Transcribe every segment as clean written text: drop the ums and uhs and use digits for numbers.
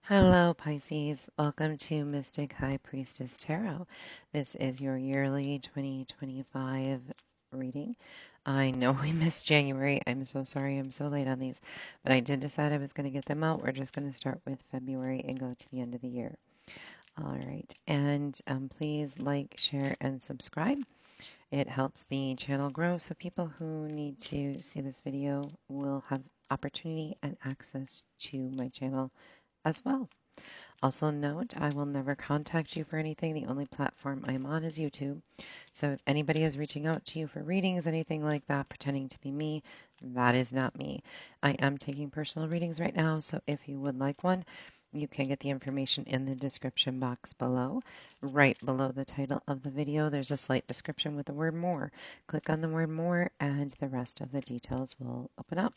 Hello, Pisces. Welcome to Mystic High Priestess Tarot. This is your yearly 2025 reading. I know we missed January. I'm so sorry I'm so late on these, but I did decide I was going to get them out. We're just going to start with February and go to the end of the year. All right. And please like, share, and subscribe. It helps the channel grow so people who need to see this video will have opportunity and access to my channel as well. Also note, I will never contact you for anything. The only platform I'm on is YouTube. So if anybody is reaching out to you for readings, anything like that, pretending to be me, that is not me. I am taking personal readings right now, so if you would like one, you can get the information in the description box below. Right below the title of the video, there's a slight description with the word more. Click on the word more and the rest of the details will open up.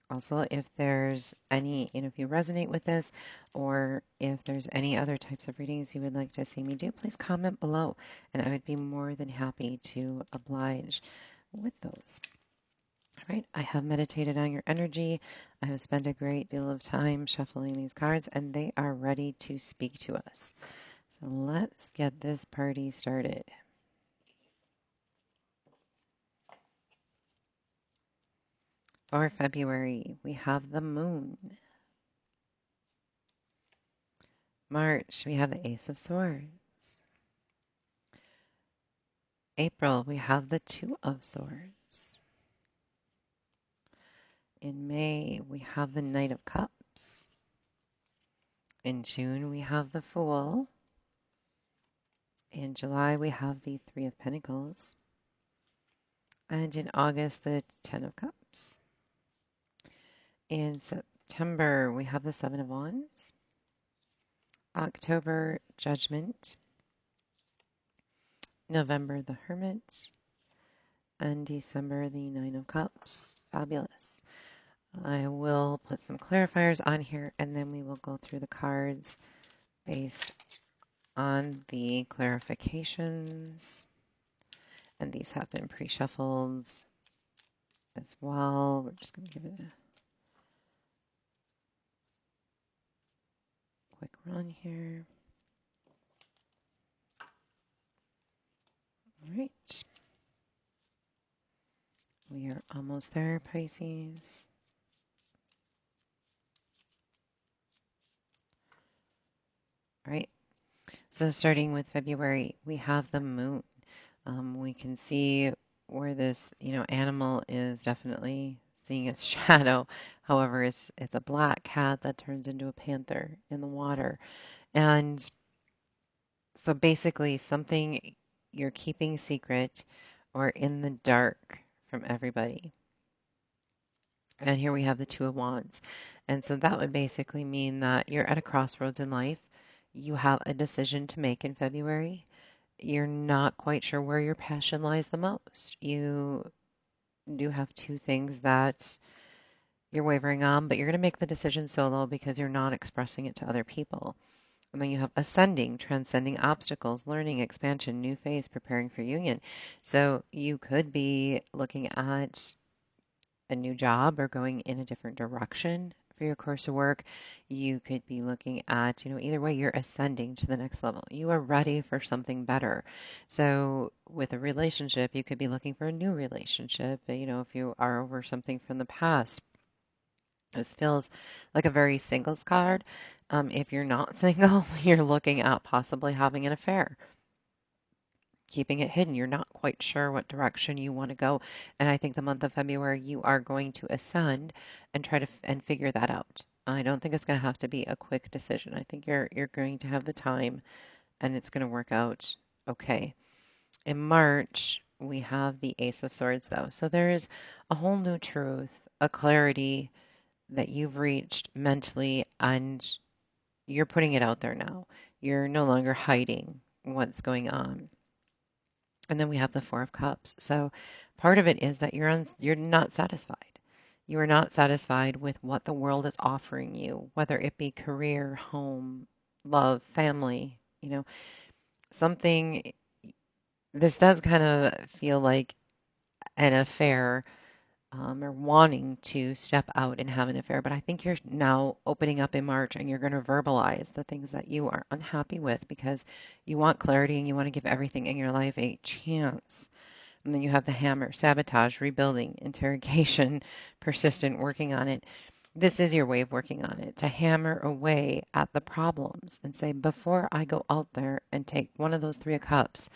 Also, if there's any, if you resonate with this, or if there's any other types of readings you would like to see me do, please comment below, and I would be more than happy to oblige with those. All right, I have meditated on your energy. I have spent a great deal of time shuffling these cards, and they are ready to speak to us. So let's get this party started. For February, we have the moon. March, we have the Ace of Swords. April, we have the Two of Swords. In May, we have the Knight of Cups. In June, we have the Fool. In July, we have the Three of Pentacles. And in August, the Ten of Cups. In September, we have the Seven of Wands. October, Judgment. November, the Hermit. And December, the Nine of Cups. Fabulous. I will put some clarifiers on here, and then we will go through the cards based on the clarifications. And these have been pre-shuffled as well. We're just going to give it a quick run here. All right. We are almost there, Pisces. All right. So starting with February, we have the moon. We can see where this, animal is definitely seeing its shadow. However, it's a black cat that turns into a panther in the water. And so basically something you're keeping secret or in the dark from everybody. And here we have the Two of Wands. And so that would basically mean that you're at a crossroads in life. You have a decision to make in February. You're not quite sure where your passion lies the most. You do have two things that you're wavering on, but you're going to make the decision solo because you're not expressing it to other people. And then you have ascending, transcending obstacles, learning, expansion, new phase, preparing for union. So you could be looking at a new job or going in a different direction for your course of work. You could be looking at, either way, you're ascending to the next level. You are ready for something better. So with a relationship, you could be looking for a new relationship, if you are over something from the past. This feels like a very singles card. If you're not single, you're looking at possibly having an affair, keeping it hidden. You're not quite sure what direction you want to go. And I think the month of February, you are going to ascend and try to and figure that out. I don't think it's going to have to be a quick decision. I think you're going to have the time and it's going to work out okay. In March, we have the Ace of Swords, though. So there's a whole new truth, a clarity that you've reached mentally, and you're putting it out there now. You're no longer hiding what's going on. And then we have the Four of Cups. So part of it is that you're not satisfied. You are not satisfied with what the world is offering you, whether it be career, home, love, family, something. This does kind of feel like an affair or wanting to step out and have an affair. But I think you're now opening up in March and you're going to verbalize the things that you are unhappy with because you want clarity and you want to give everything in your life a chance. And then you have the hammer, sabotage, rebuilding, interrogation, persistent, working on it. This is your way of working on it, to hammer away at the problems and say, before I go out there and take one of those 3 of Cups,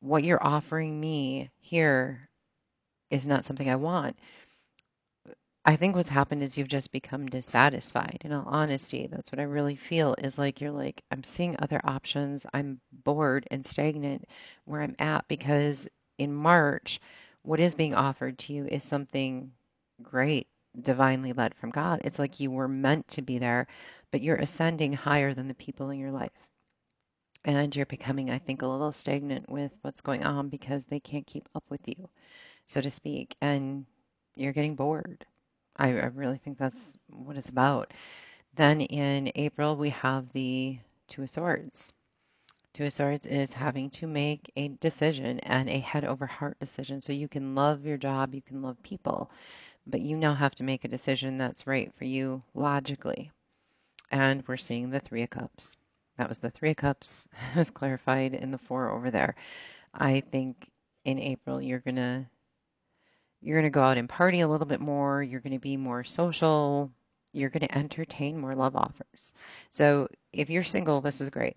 what you're offering me here is not something I want. I think what's happened is you've just become dissatisfied. In all honesty, that's what I really feel is like you're like, I'm seeing other options. I'm bored and stagnant where I'm at because in March, what is being offered to you is something great, divinely led from God. It's like you were meant to be there, but you're ascending higher than the people in your life. And you're becoming, I think, a little stagnant with what's going on because they can't keep up with you, so to speak. And you're getting bored. I really think that's what it's about. Then in April, we have the Two of Swords. Two of Swords is having to make a decision and a head over heart decision. So you can love your job, you can love people, but you now have to make a decision that's right for you logically. And we're seeing the Three of Cups. That was the Three of Cups. It was clarified in the Four over there. I think in April, you're going to go out and party a little bit more. You're going to be more social. You're going to entertain more love offers. So if you're single, this is great.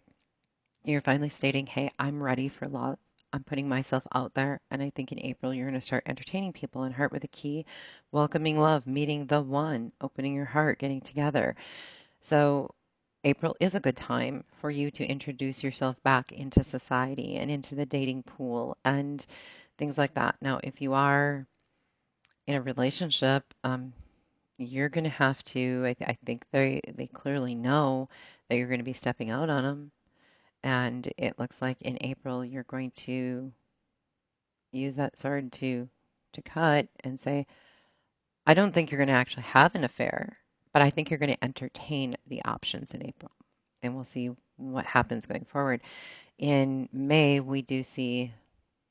You're finally stating, hey, I'm ready for love. I'm putting myself out there. And I think in April, you're going to start entertaining people in Heart with a Key, welcoming love, meeting the one, opening your heart, getting together. So April is a good time for you to introduce yourself back into society and into the dating pool and things like that. Now, if you are in a relationship, you're going to have to, I think they clearly know that you're going to be stepping out on them. And it looks like in April, you're going to use that sword to cut and say, I don't think you're going to actually have an affair, but I think you're going to entertain the options in April. And we'll see what happens going forward. In May, we do see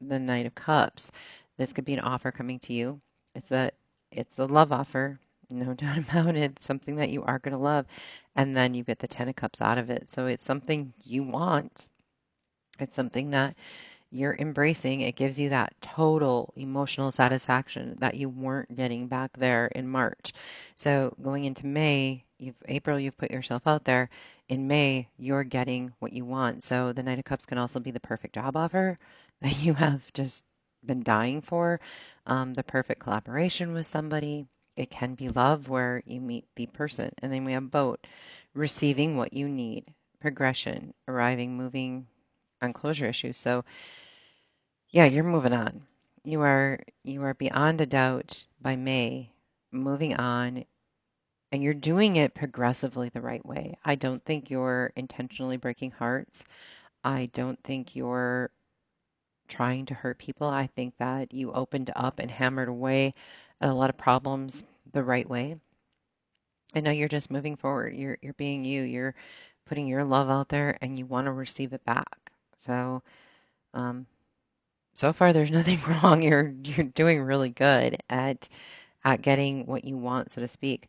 the Knight of Cups. This could be an offer coming to you. It's a it's a love offer, no doubt about it. It's something that you are going to love, and then you get the Ten of Cups out of it. So it's something you want. It's something that you're embracing. It gives you that total emotional satisfaction that you weren't getting back there in March. So going into May, April, you've put yourself out there. In May, you're getting what you want. So the Knight of Cups can also be the perfect job offer that you have just been dying for, the perfect collaboration with somebody. It can be love where you meet the person. And then we have Boat, receiving what you need, progression, arriving, moving on closure issues. So yeah, you're moving on. You are beyond a doubt by May, moving on, and you're doing it progressively the right way. I don't think you're intentionally breaking hearts. I don't think you're trying to hurt people. I think that you opened up and hammered away at a lot of problems the right way. And now you're just moving forward. You're being you. You're putting your love out there and you want to receive it back. So, um, so far, there's nothing wrong. You're doing really good at getting what you want, so to speak.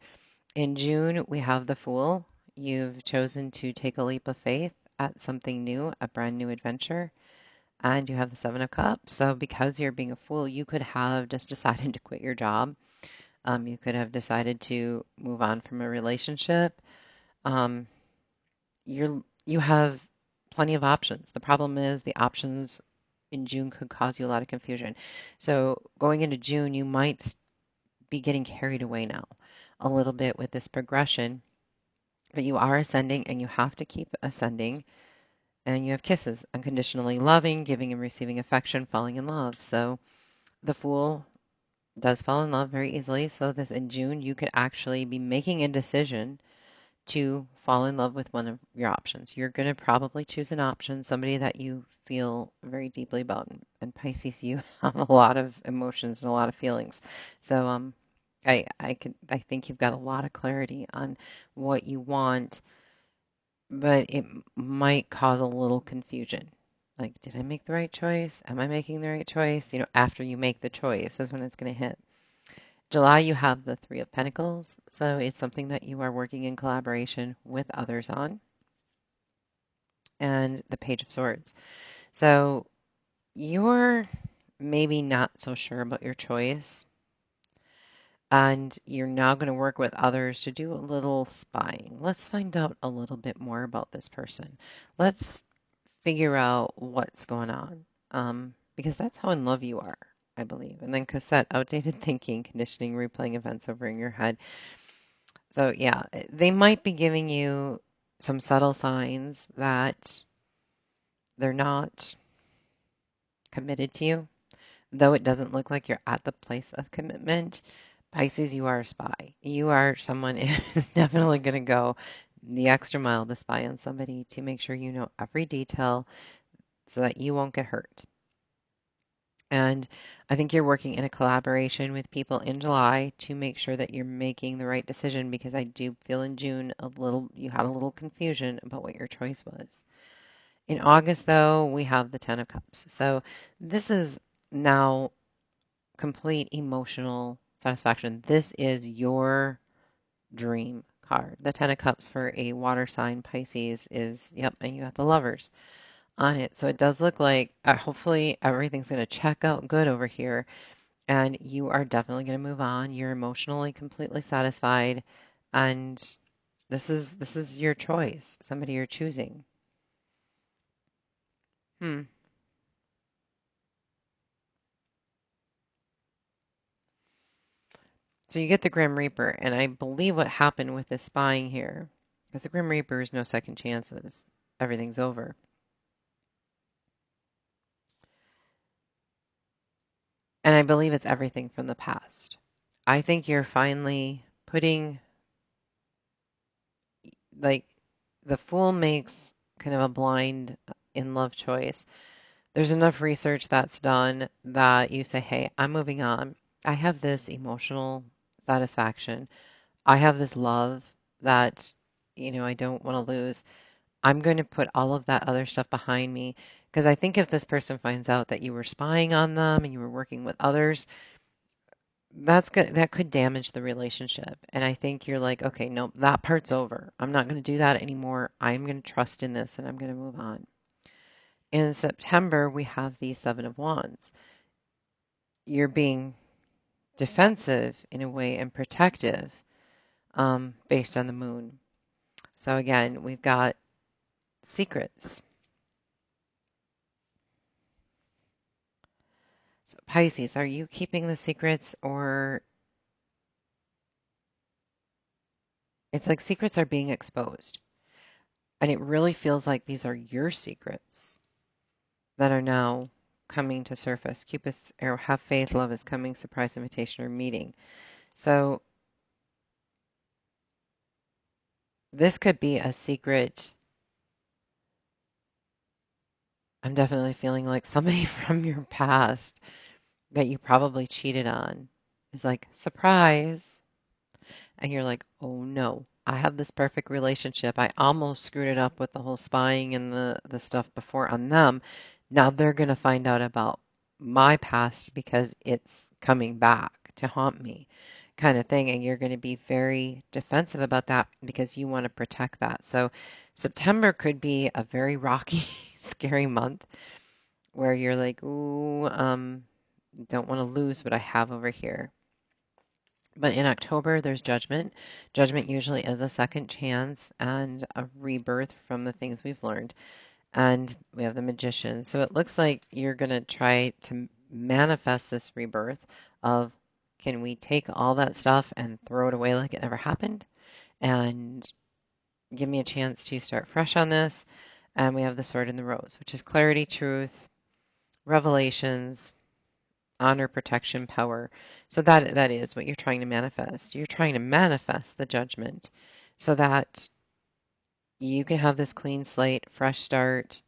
In June, we have the Fool. You've chosen to take a leap of faith at something new, a brand new adventure, and you have the Seven of Cups. So because you're being a fool, you could have just decided to quit your job. You could have decided to move on from a relationship. Um, you have plenty of options. The problem is the options in June could cause you a lot of confusion. So going into June, you might be getting carried away now a little bit with this progression, but you are ascending and you have to keep ascending. And you have kisses, unconditionally loving, giving and receiving affection, falling in love. So the Fool does fall in love very easily. So this in June, you could actually be making a decision to fall in love with one of your options. You're going to probably choose an option, somebody that you feel very deeply about. And Pisces, you have a lot of emotions and a lot of feelings. So I think you've got a lot of clarity on what you want, but it might cause a little confusion. Like, did I make the right choice? Am I making the right choice? After you make the choice is when it's going to hit. July, you have the Three of Pentacles. So it's something that you are working in collaboration with others on. And the Page of Swords. So you're maybe not so sure about your choice. And you're now going to work with others to do a little spying. Let's find out a little bit more about this person. Let's figure out what's going on. Because that's how in love you are, I believe. And then cassette, outdated thinking, conditioning, replaying events over in your head. So yeah, they might be giving you some subtle signs that they're not committed to you, though it doesn't look like you're at the place of commitment. Pisces, you are a spy. You are someone who's definitely going to go the extra mile to spy on somebody to make sure you know every detail so that you won't get hurt. And I think you're working in a collaboration with people in July to make sure that you're making the right decision, because I do feel in June you had a little confusion about what your choice was. In August, though, we have the Ten of Cups. So this is now complete emotional satisfaction. This is your dream card. The Ten of Cups for a water sign, Pisces, is, yep, and you got the Lovers on it. So it does look like hopefully everything's going to check out good over here, and you are definitely going to move on. You're emotionally completely satisfied, and this is your choice, somebody you're choosing. Hmm. So you get the Grim Reaper, and I believe what happened with this spying here, because the Grim Reaper is no second chances. Everything's over. And I believe it's everything from the past. I think you're finally putting, like, the Fool makes kind of a blind in love choice. There's enough research that's done that you say, hey, I'm moving on. I have this emotional satisfaction. I have this love that, I don't want to lose. I'm going to put all of that other stuff behind me, because I think if this person finds out that you were spying on them and you were working with others, that's good. That could damage the relationship. And I think you're like, okay, no, that part's over. I'm not going to do that anymore. I'm going to trust in this and I'm going to move on. In September, we have the Seven of Wands. You're being defensive in a way and protective based on the moon. So again, we've got secrets. So Pisces, are you keeping the secrets, or it's like secrets are being exposed? And it really feels like these are your secrets that are now coming to surface. Cupid's arrow, have faith, love is coming, surprise invitation or meeting. So this could be a secret. I'm definitely feeling like somebody from your past that you probably cheated on is like, surprise. And you're like, oh no, I have this perfect relationship. I almost screwed it up with the whole spying and the stuff before on them. Now they're going to find out about my past because it's coming back to haunt me, kind of thing. And you're going to be very defensive about that because you want to protect that. So September could be a very rocky, scary month where you're like, ooh, don't want to lose what I have over here. But in October, there's Judgment. Judgment usually is a second chance and a rebirth from the things we've learned. And we have the Magician. So it looks like you're going to try to manifest this rebirth of, can we take all that stuff and throw it away like it never happened? And give me a chance to start fresh on this. And we have the Sword and the Rose, which is clarity, truth, revelations, honor, protection, power. So that is what you're trying to manifest. You're trying to manifest the Judgment so that you can have this clean slate, fresh start.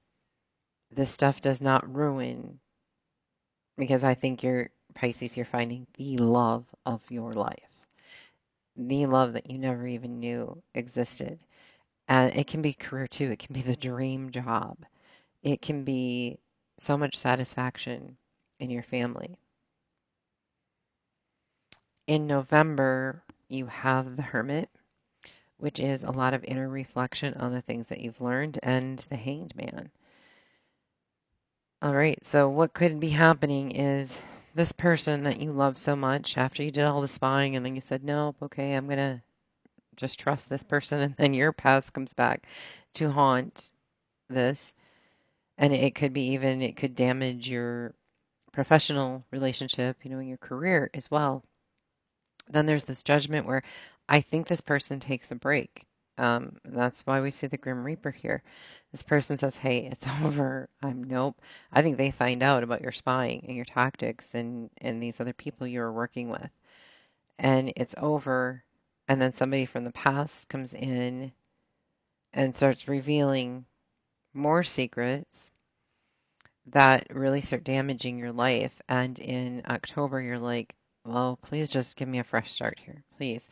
This stuff does not ruin, because I think you're Pisces, you're finding the love of your life, the love that you never even knew existed. And it can be career too. It can be the dream job. It can be so much satisfaction in your family. In November, you have the Hermit, which is a lot of inner reflection on the things that you've learned, and the Hanged Man. All right, so what could be happening is this person that you love so much, after you did all the spying and then you said, nope, okay, I'm going to just trust this person, and then your past comes back to haunt this. And it could be even, it could damage your professional relationship, in your career as well. Then there's this judgment where I think this person takes a break. That's why we see the Grim Reaper here. This person says, hey, it's over. Nope. I think they find out about your spying and your tactics and these other people you were working with. And it's over. And then somebody from the past comes in and starts revealing more secrets that really start damaging your life. And in October, you're like, well, please just give me a fresh start here, please.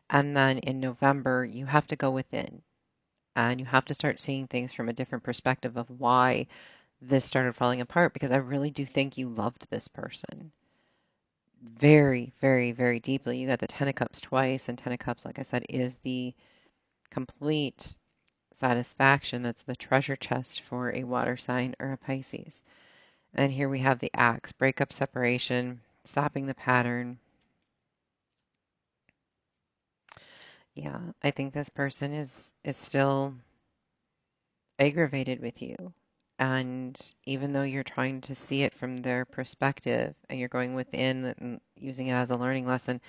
And then in November, you have to go within and you have to start seeing things from a different perspective of why this started falling apart, because I really do think you loved this person very, very, very deeply. You got the Ten of Cups twice, and Ten of Cups, like I said, is the complete satisfaction. That's the treasure chest for a water sign or a Pisces. And here we have the axe, breakup, separation, stopping the pattern. Yeah, I think this person is still aggravated with you. And even though you're trying to see it from their perspective and you're going within and using it as a learning lesson,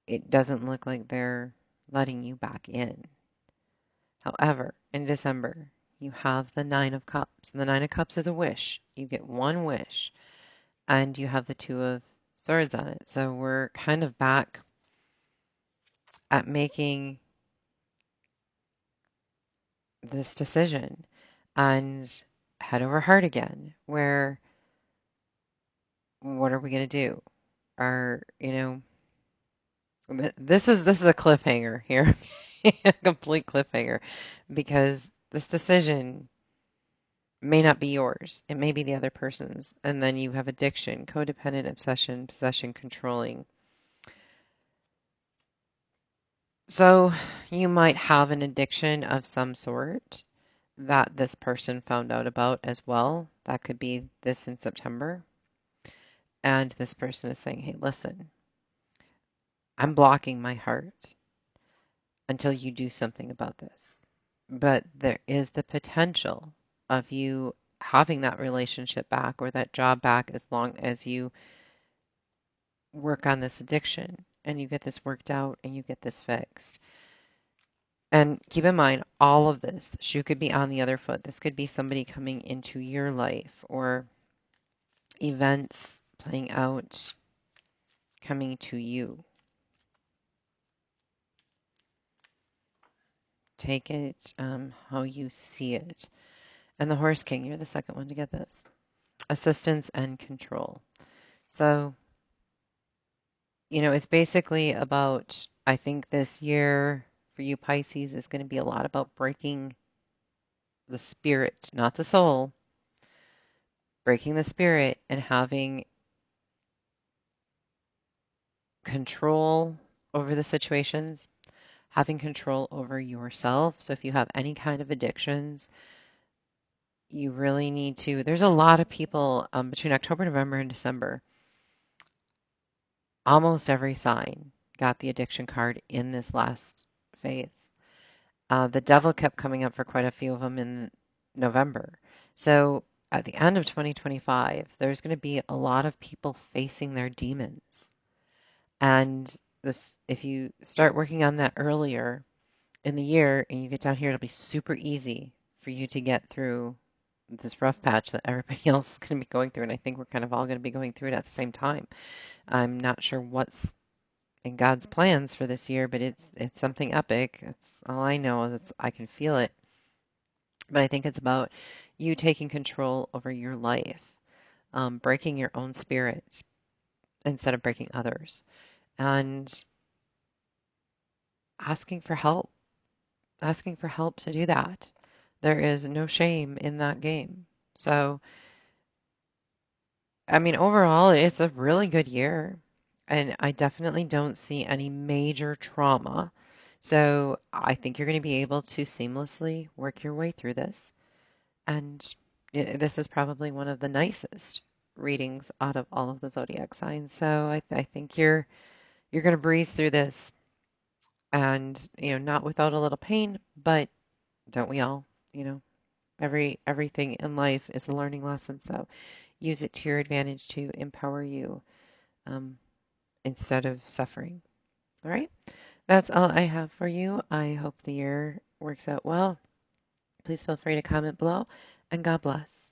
it doesn't look like they're letting you back in. However, in December, you have the Nine of Cups. And the Nine of Cups is a wish. You get one wish. And you have the Two of Swords on it. So we're kind of back at making this decision and head over heart again, where what are we going to do? This is a cliffhanger here, a complete cliffhanger, because this decision may not be yours. It may be the other person's. And then you have addiction, codependent, obsession, possession, controlling. So you might have an addiction of some sort that this person found out about as well. That could be this in September. And this person is saying, hey, listen, I'm blocking my heart until you do something about this. But there is the potential of you having that relationship back or that job back as long as you work on this addiction and you get this worked out and you get this fixed. And keep in mind, all of this, the shoe could be on the other foot. This could be somebody coming into your life or events playing out coming to you. Take it how you see it. And the Horse King, you're the second one to get this. Assistance and control. So, it's basically about, I think this year for you Pisces is going to be a lot about breaking the spirit, not the soul, breaking the spirit and having control over the situations, having control over yourself. So if you have any kind of addictions, you really need to. There's a lot of people between October, November, and December. Almost every sign got the addiction card in this last phase. The devil kept coming up for quite a few of them in November. So at the end of 2025, there's going to be a lot of people facing their demons. And this, if you start working on that earlier in the year and you get down here, it'll be super easy for you to get through this rough patch that everybody else is going to be going through. And I think we're kind of all going to be going through it at the same time. I'm not sure what's in God's plans for this year, but it's something epic. It's all I know is I can feel it. But I think it's about you taking control over your life, breaking your own spirit instead of breaking others, and asking for help. Asking for help to do that. There is no shame in that game. So, I mean, overall, it's a really good year. And I definitely don't see any major trauma. So I think you're going to be able to seamlessly work your way through this. And this is probably one of the nicest readings out of all of the zodiac signs. So I think you're going to breeze through this, and not without a little pain, but don't we all? You know, everything in life is a learning lesson. So use it to your advantage to empower you, um, instead of suffering. All right. That's all I have for you. I hope the year works out well. Please feel free to comment below, and God bless.